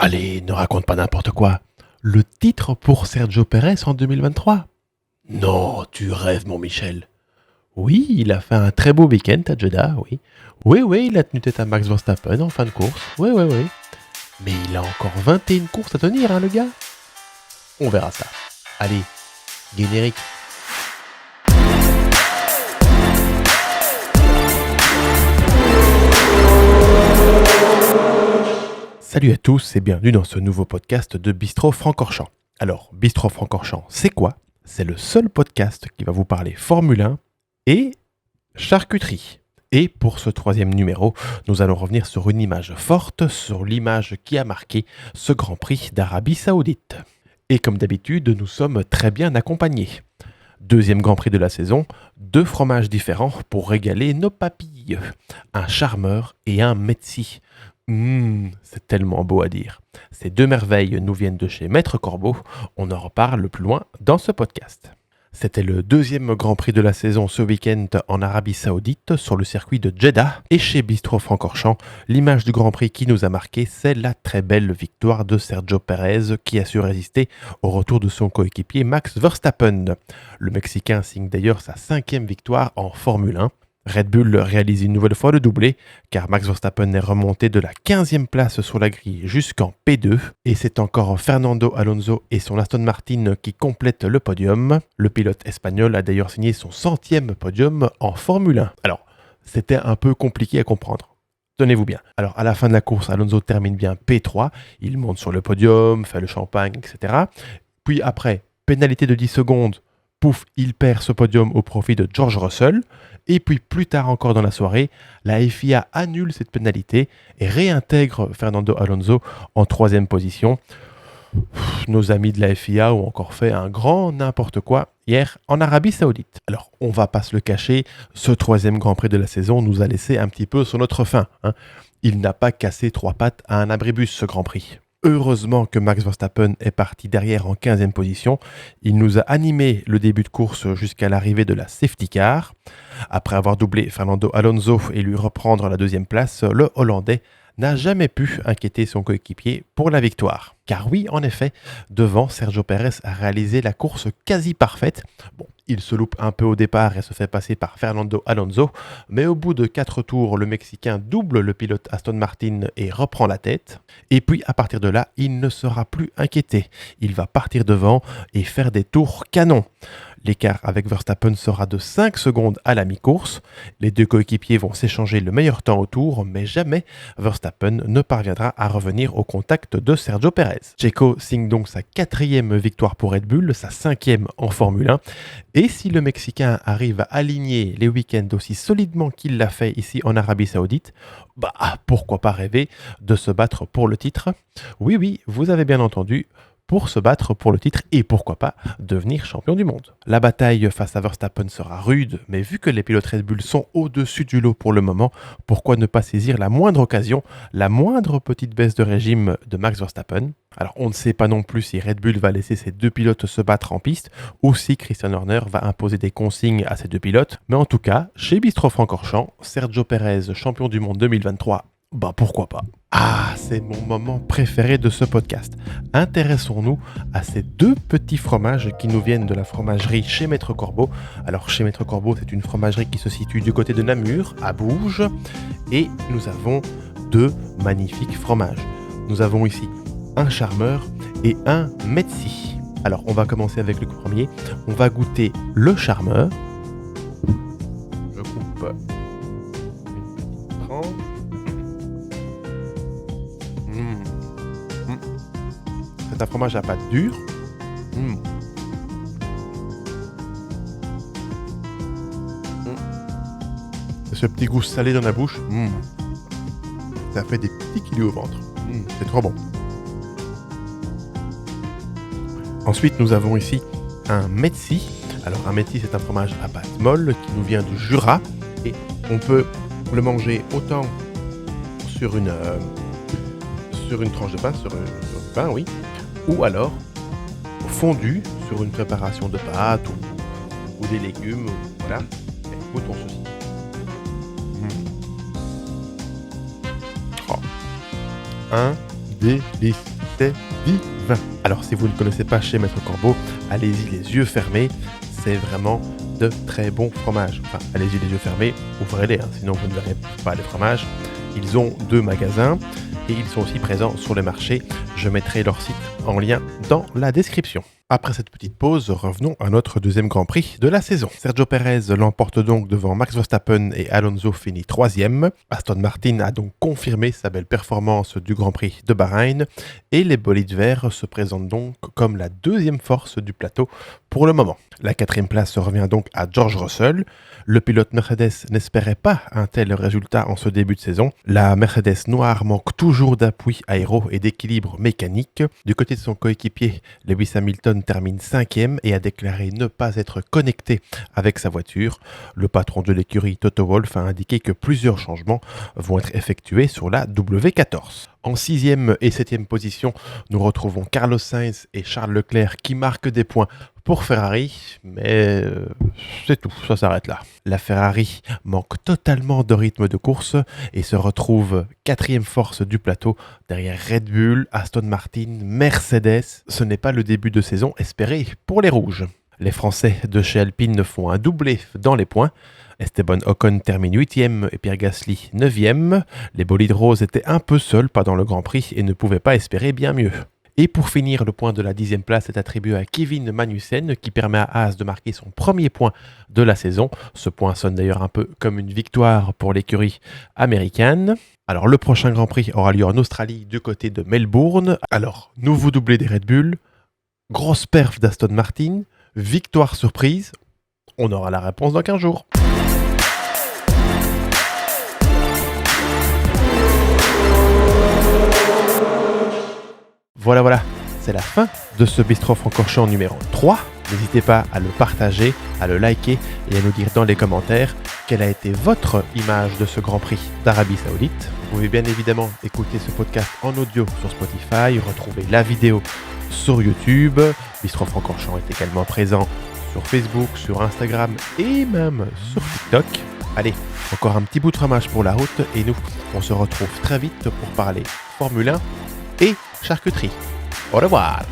Allez, ne raconte pas n'importe quoi. Le titre pour Sergio Pérez en 2023? Non, tu rêves, mon Michel. Oui, il a fait un très beau week-end à Jeddah, oui. Oui, il a tenu tête à Max Verstappen en fin de course. Oui. Mais il a encore 21 courses à tenir, hein, le gars. On verra ça. Allez, générique. Salut à tous et bienvenue dans ce nouveau podcast de Bistro Francorchamps. Alors, Bistro Francorchamps, c'est quoi? C'est le seul podcast qui va vous parler Formule 1 et charcuterie. Et pour ce troisième numéro, nous allons revenir sur une image forte, sur l'image qui a marqué ce Grand Prix d'Arabie Saoudite. Et comme d'habitude, nous sommes très bien accompagnés. Deuxième Grand Prix de la saison, 2 fromages différents pour régaler nos papilles. Un charmeur et un Metzi. C'est tellement beau à dire. Ces 2 merveilles nous viennent de chez Maître Corbeau. On en reparle plus loin dans ce podcast. C'était le 2e Grand Prix de la saison ce week-end en Arabie Saoudite sur le circuit de Jeddah. Et chez Bistro Francorchamps, l'image du Grand Prix qui nous a marqué, c'est la très belle victoire de Sergio Pérez qui a su résister au retour de son coéquipier Max Verstappen. Le Mexicain signe d'ailleurs sa 5e victoire en Formule 1. Red Bull réalise une nouvelle fois le doublé, car Max Verstappen est remonté de la 15e place sur la grille jusqu'en P2, et c'est encore Fernando Alonso et son Aston Martin qui complètent le podium. Le pilote espagnol a d'ailleurs signé son 100e podium en Formule 1. Alors, c'était un peu compliqué à comprendre. Tenez-vous bien. Alors, à la fin de la course, Alonso termine bien P3, il monte sur le podium, fait le champagne, etc. Puis après, pénalité de 10 secondes, pouf, il perd ce podium au profit de George Russell. Et puis plus tard encore dans la soirée, la FIA annule cette pénalité et réintègre Fernando Alonso en 3e position. Nos amis de la FIA ont encore fait un grand n'importe quoi hier en Arabie Saoudite. Alors, on va pas se le cacher, ce 3e Grand Prix de la saison nous a laissé un petit peu sur notre faim. Il n'a pas cassé 3 pattes à un abribus, ce Grand Prix. Heureusement que Max Verstappen est parti derrière en 15e position. Il nous a animé le début de course jusqu'à l'arrivée de la safety car. Après avoir doublé Fernando Alonso et lui reprendre la 2e place, le Hollandais n'a jamais pu inquiéter son coéquipier pour la victoire. Car oui, en effet, devant, Sergio Pérez a réalisé la course quasi parfaite. Bon, il se loupe un peu au départ et se fait passer par Fernando Alonso, mais au bout de 4 tours, le Mexicain double le pilote Aston Martin et reprend la tête. Et puis, à partir de là, il ne sera plus inquiété. Il va partir devant et faire des tours canons. L'écart avec Verstappen sera de 5 secondes à la mi-course. Les 2 coéquipiers vont s'échanger le meilleur temps au tour, mais jamais Verstappen ne parviendra à revenir au contact de Sergio Pérez. Checo signe donc sa 4e victoire pour Red Bull, sa 5e en Formule 1. Et si le Mexicain arrive à aligner les week-ends aussi solidement qu'il l'a fait ici en Arabie Saoudite, pourquoi pas rêver de se battre pour le titre? Oui, vous avez bien entendu, pour se battre pour le titre et pourquoi pas devenir champion du monde. La bataille face à Verstappen sera rude, mais vu que les pilotes Red Bull sont au-dessus du lot pour le moment, pourquoi ne pas saisir la moindre occasion, la moindre petite baisse de régime de Max Verstappen? Alors on ne sait pas non plus si Red Bull va laisser ces 2 pilotes se battre en piste ou si Christian Horner va imposer des consignes à ces 2 pilotes, mais en tout cas, chez Bistro Francorchamps, Sergio Pérez, champion du monde 2023, pourquoi pas. C'est mon moment préféré de ce podcast. Intéressons-nous à ces 2 petits fromages qui nous viennent de la fromagerie chez Maître Corbeau. Alors chez Maître Corbeau, c'est une fromagerie qui se situe du côté de Namur, à Bourges. Et nous avons 2 magnifiques fromages. Nous avons ici un charmeur et un Metzi. Alors on va commencer avec le premier. On va goûter le charmeur. Je coupe une petite tranche. C'est un fromage à pâte dure. C'est ce petit goût salé dans la bouche. Ça fait des petits kilos au ventre. C'est trop bon. Ensuite, nous avons ici un Metzi. Alors, un Metzi, c'est un fromage à pâte molle qui nous vient du Jura. Et on peut le manger autant sur une tranche de pain, sur du pain, oui. Ou alors fondu sur une préparation de pâtes ou des légumes, voilà. Et goûtons ceci. Un délice. c'était divin. Alors si vous ne connaissez pas chez Maître Corbeau, allez-y les yeux fermés, c'est vraiment de très bons fromages. Enfin, allez-y les yeux fermés, ouvrez-les, sinon vous ne verrez pas les fromages. Ils ont 2 magasins et ils sont aussi présents sur le marché. Je mettrai leur site en lien dans la description. Après cette petite pause, revenons à notre deuxième Grand Prix de la saison. Sergio Pérez l'emporte donc devant Max Verstappen et Alonso finit 3e. Aston Martin a donc confirmé sa belle performance du Grand Prix de Bahreïn et les bolides verts se présentent donc comme la deuxième force du plateau pour le moment. La 4e place revient donc à George Russell. Le pilote Mercedes n'espérait pas un tel résultat en ce début de saison. La Mercedes noire manque toujours d'appui aéro et d'équilibre mécanique. Du côté de son coéquipier, Lewis Hamilton termine 5e et a déclaré ne pas être connecté avec sa voiture. Le patron de l'écurie Toto Wolff a indiqué que plusieurs changements vont être effectués sur la W14. En 6e et 7e position, nous retrouvons Carlos Sainz et Charles Leclerc qui marquent des points pour Ferrari, mais c'est tout, ça s'arrête là. La Ferrari manque totalement de rythme de course et se retrouve 4e force du plateau derrière Red Bull, Aston Martin, Mercedes. Ce n'est pas le début de saison espéré pour les rouges. Les Français de chez Alpine font un doublé dans les points. Esteban Ocon termine 8e et Pierre Gasly 9e. Les bolides roses étaient un peu seuls pendant le Grand Prix et ne pouvaient pas espérer bien mieux. Et pour finir, le point de la 10e place est attribué à Kevin Magnussen qui permet à Haas de marquer son premier point de la saison. Ce point sonne d'ailleurs un peu comme une victoire pour l'écurie américaine. Alors le prochain Grand Prix aura lieu en Australie du côté de Melbourne. Alors, nouveau doublé des Red Bull, grosse perf d'Aston Martin, victoire surprise, on aura la réponse dans 15 jours. Voilà, c'est la fin de ce Bistro Francorchamps numéro 3. N'hésitez pas à le partager, à le liker et à nous dire dans les commentaires quelle a été votre image de ce Grand Prix d'Arabie Saoudite. Vous pouvez bien évidemment écouter ce podcast en audio sur Spotify, retrouver la vidéo sur YouTube. Bistro Francorchamps est également présent sur Facebook, sur Instagram et même sur TikTok. Allez, encore un petit bout de fromage pour la route et nous, on se retrouve très vite pour parler Formule 1 et charcuterie. Au revoir!